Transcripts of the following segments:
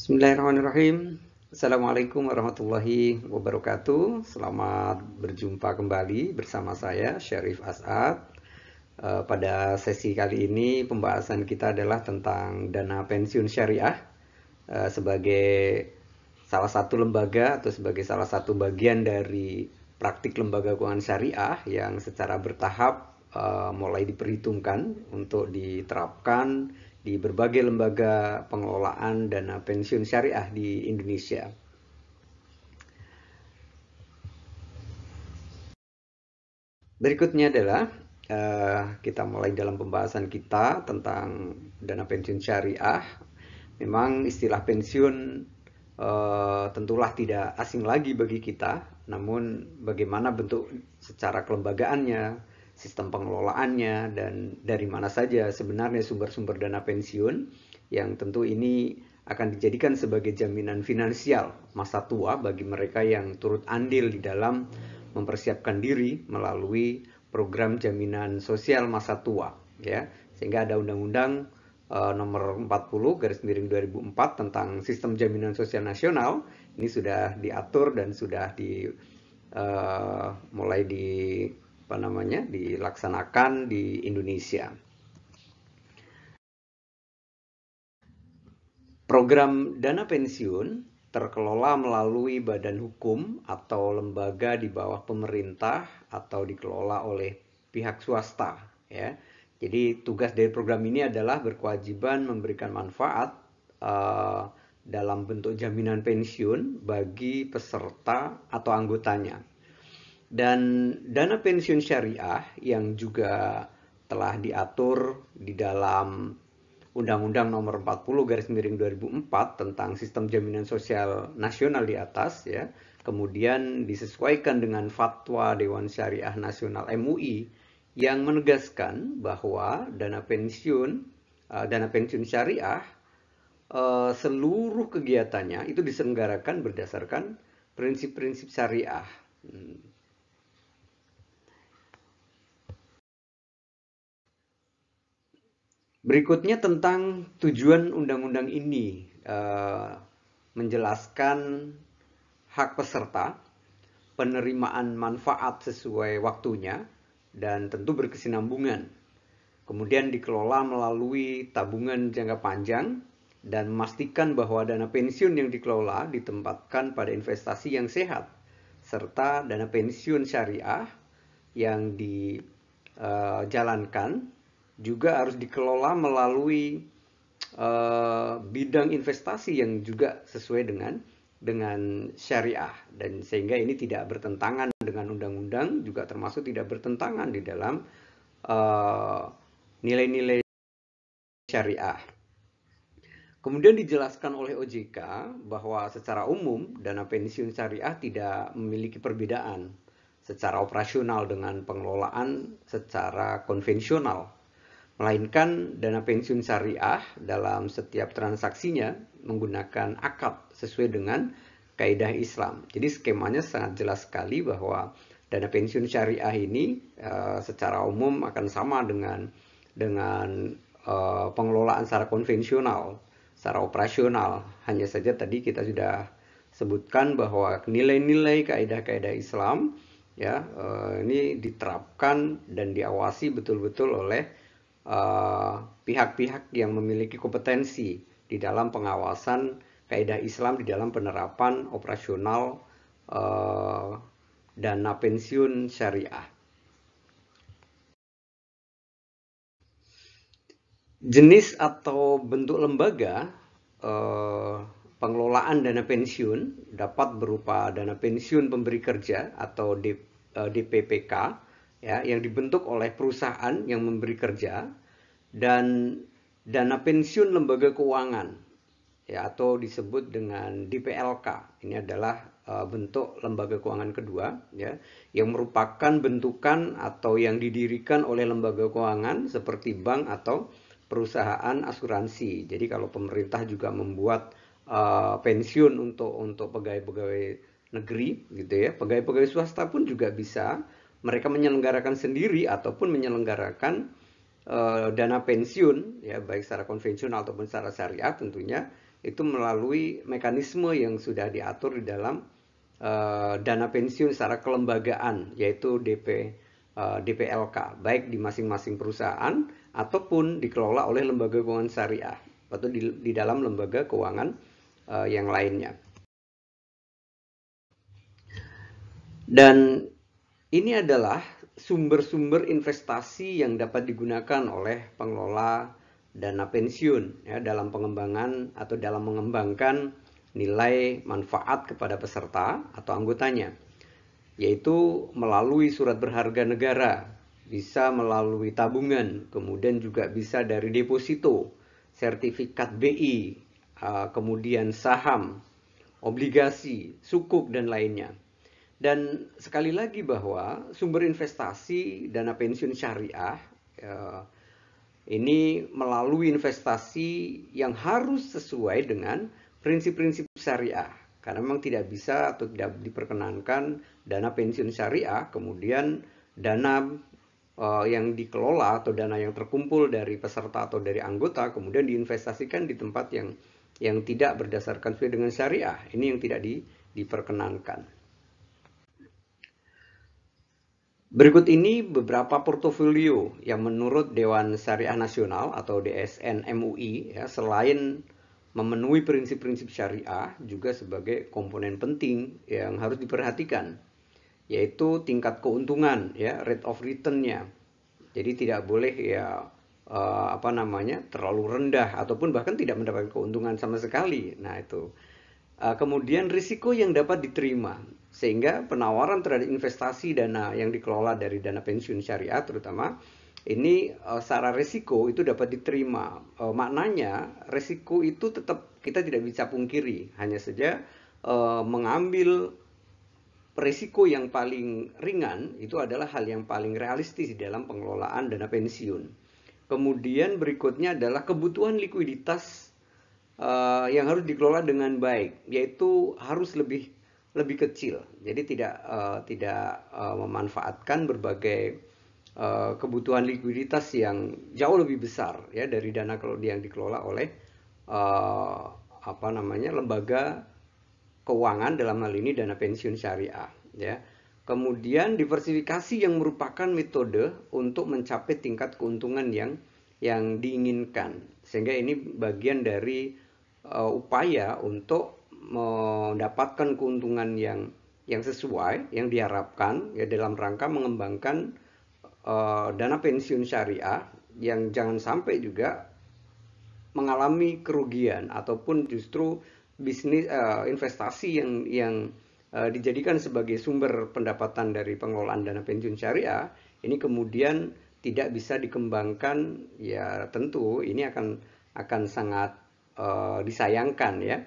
Bismillahirrahmanirrahim. Assalamualaikum warahmatullahi wabarakatuh. Selamat berjumpa kembali bersama saya, Syarif As'ad. Pada sesi kali ini pembahasan kita adalah tentang dana pensiun syariah sebagai salah satu lembaga atau sebagai salah satu bagian dari praktik lembaga keuangan syariah yang secara bertahap mulai diperhitungkan untuk diterapkan di berbagai lembaga pengelolaan dana pensiun syariah di Indonesia. Berikutnya adalah kita mulai dalam pembahasan kita tentang dana pensiun syariah. Memang istilah pensiun tentulah tidak asing lagi bagi kita, namun bagaimana bentuk secara kelembagaannya, sistem pengelolaannya, dan dari mana saja sebenarnya sumber-sumber dana pensiun yang tentu ini akan dijadikan sebagai jaminan finansial masa tua bagi mereka yang turut andil di dalam mempersiapkan diri melalui program jaminan sosial masa tua, ya. Sehingga ada undang-undang nomor 40/2004 tentang sistem jaminan sosial nasional. Ini sudah diatur dan sudah mulai dilaksanakan di Indonesia. Program dana pensiun terkelola melalui badan hukum atau lembaga di bawah pemerintah atau dikelola oleh pihak swasta, ya. Jadi tugas dari program ini adalah berkewajiban memberikan manfaat dalam bentuk jaminan pensiun bagi peserta atau anggotanya. Dan dana pensiun syariah yang juga telah diatur di dalam Undang-Undang nomor 40/2004 tentang sistem jaminan sosial nasional di atas, ya. Kemudian disesuaikan dengan fatwa Dewan Syariah Nasional MUI yang menegaskan bahwa dana pensiun syariah seluruh kegiatannya itu diselenggarakan berdasarkan prinsip-prinsip syariah. Berikutnya tentang tujuan undang-undang ini, menjelaskan hak peserta, penerimaan manfaat sesuai waktunya, dan tentu berkesinambungan. Kemudian dikelola melalui tabungan jangka panjang dan memastikan bahwa dana pensiun yang dikelola ditempatkan pada investasi yang sehat, serta dana pensiun syariah yang dijalankan juga harus dikelola melalui bidang investasi yang juga sesuai dengan syariah, dan sehingga ini tidak bertentangan dengan undang-undang, juga termasuk tidak bertentangan di dalam nilai-nilai syariah. Kemudian dijelaskan oleh OJK bahwa secara umum dana pensiun syariah tidak memiliki perbedaan secara operasional dengan pengelolaan secara konvensional, melainkan dana pensiun syariah dalam setiap transaksinya menggunakan akad sesuai dengan kaidah Islam. Jadi skemanya sangat jelas sekali bahwa dana pensiun syariah ini secara umum akan sama dengan pengelolaan secara konvensional, secara operasional. Hanya saja tadi kita sudah sebutkan bahwa nilai-nilai kaidah-kaidah Islam, ya, ini diterapkan dan diawasi betul-betul oleh pihak-pihak yang memiliki kompetensi di dalam pengawasan kaidah Islam di dalam penerapan operasional dana pensiun syariah. Jenis atau bentuk lembaga pengelolaan dana pensiun dapat berupa dana pensiun pemberi kerja atau DPPK, ya, yang dibentuk oleh perusahaan yang memberi kerja, dan dana pensiun lembaga keuangan, ya, atau disebut dengan DPLK. Ini adalah bentuk lembaga keuangan kedua, ya, yang merupakan bentukan atau yang didirikan oleh lembaga keuangan seperti bank atau perusahaan asuransi. Jadi kalau pemerintah juga membuat pensiun untuk pegawai-pegawai negeri, gitu ya, pegawai-pegawai swasta pun juga bisa mereka menyelenggarakan sendiri ataupun menyelenggarakan dana pensiun, ya, baik secara konvensional ataupun secara syariah tentunya, itu melalui mekanisme yang sudah diatur di dalam dana pensiun secara kelembagaan, yaitu DPLK, baik di masing-masing perusahaan ataupun dikelola oleh lembaga keuangan syariah atau di dalam lembaga keuangan yang lainnya. Dan ini adalah sumber-sumber investasi yang dapat digunakan oleh pengelola dana pensiun ya, dalam pengembangan atau dalam mengembangkan nilai manfaat kepada peserta atau anggotanya, yaitu melalui surat berharga negara, bisa melalui tabungan, kemudian juga bisa dari deposito, sertifikat BI, kemudian saham, obligasi, sukuk, dan lainnya. Dan sekali lagi bahwa sumber investasi dana pensiun syariah ini melalui investasi yang harus sesuai dengan prinsip-prinsip syariah. Karena memang tidak bisa atau tidak diperkenankan dana pensiun syariah, kemudian dana yang dikelola atau dana yang terkumpul dari peserta atau dari anggota, kemudian diinvestasikan di tempat yang tidak berdasarkan sesuai dengan syariah. Ini yang tidak diperkenankan. Berikut ini beberapa portofolio yang menurut Dewan Syariah Nasional atau DSN MUI ya, selain memenuhi prinsip-prinsip syariah juga sebagai komponen penting yang harus diperhatikan, yaitu tingkat keuntungan ya, rate of return-nya. Jadi tidak boleh ya terlalu rendah ataupun bahkan tidak mendapatkan keuntungan sama sekali. Nah, itu. Kemudian risiko yang dapat diterima, sehingga penawaran terhadap investasi dana yang dikelola dari dana pensiun syariah terutama ini secara risiko itu dapat diterima. Maknanya risiko itu tetap kita tidak bisa pungkiri, hanya saja mengambil risiko yang paling ringan itu adalah hal yang paling realistis di dalam pengelolaan dana pensiun. Kemudian berikutnya adalah kebutuhan likuiditas yang harus dikelola dengan baik, yaitu harus lebih kecil. Jadi tidak memanfaatkan berbagai kebutuhan likuiditas yang jauh lebih besar ya dari dana yang dikelola oleh lembaga keuangan, dalam hal ini dana pensiun syariah ya. Kemudian diversifikasi yang merupakan metode untuk mencapai tingkat keuntungan yang diinginkan, sehingga ini bagian dari upaya untuk mendapatkan keuntungan yang sesuai yang diharapkan ya dalam rangka mengembangkan dana pensiun syariah yang jangan sampai juga mengalami kerugian ataupun justru bisnis investasi yang dijadikan sebagai sumber pendapatan dari pengelolaan dana pensiun syariah ini kemudian tidak bisa dikembangkan. Ya tentu ini akan sangat disayangkan ya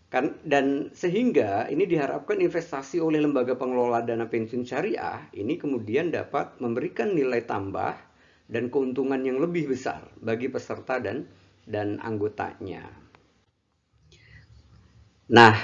kan, dan sehingga ini diharapkan investasi oleh lembaga pengelola dana pensiun syariah ini kemudian dapat memberikan nilai tambah dan keuntungan yang lebih besar bagi peserta dan anggotanya. Nah,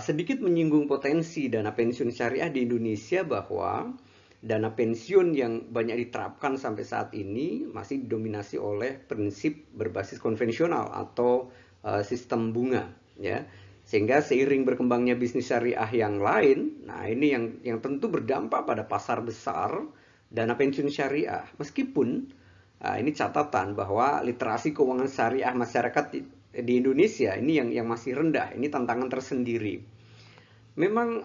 sedikit menyinggung potensi dana pensiun syariah di Indonesia, bahwa dana pensiun yang banyak diterapkan sampai saat ini masih didominasi oleh prinsip berbasis konvensional atau sistem bunga ya, sehingga seiring berkembangnya bisnis syariah yang lain, nah ini yang tentu berdampak pada pasar besar dana pensiun syariah. Meskipun ini catatan bahwa literasi keuangan syariah masyarakat di Indonesia ini yang masih rendah, ini tantangan tersendiri. Memang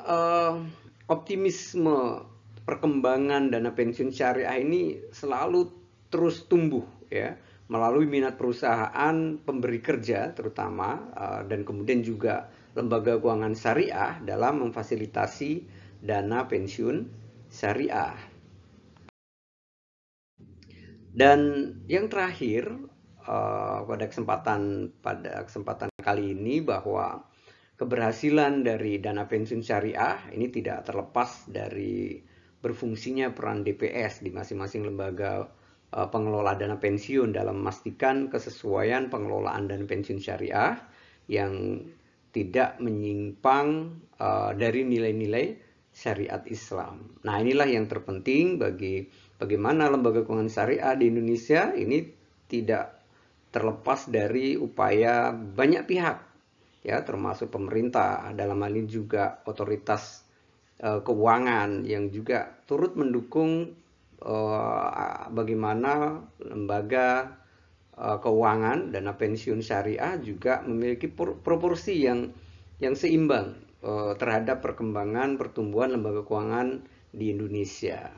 optimisme perkembangan dana pensiun syariah ini selalu terus tumbuh ya melalui minat perusahaan pemberi kerja terutama dan kemudian juga lembaga keuangan syariah dalam memfasilitasi dana pensiun syariah. Dan yang terakhir pada kesempatan kali ini, bahwa keberhasilan dari dana pensiun syariah ini tidak terlepas dari berfungsinya peran DPS di masing-masing lembaga pengelola dana pensiun dalam memastikan kesesuaian pengelolaan dana pensiun syariah yang tidak menyimpang dari nilai-nilai syariat Islam. Nah, inilah yang terpenting bagi bagaimana lembaga keuangan syariah di Indonesia ini tidak terlepas dari upaya banyak pihak, ya, termasuk pemerintah, dalam hal ini juga otoritas keuangan yang juga turut mendukung bagaimana lembaga keuangan dana pensiun syariah juga memiliki proporsi yang seimbang terhadap perkembangan pertumbuhan lembaga keuangan di Indonesia.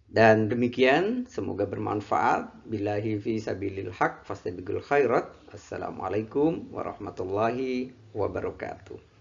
Dan demikian, semoga bermanfaat. Billahi fi sabilil haq fastabiqul khairat. Assalamualaikum warahmatullahi wabarakatuh.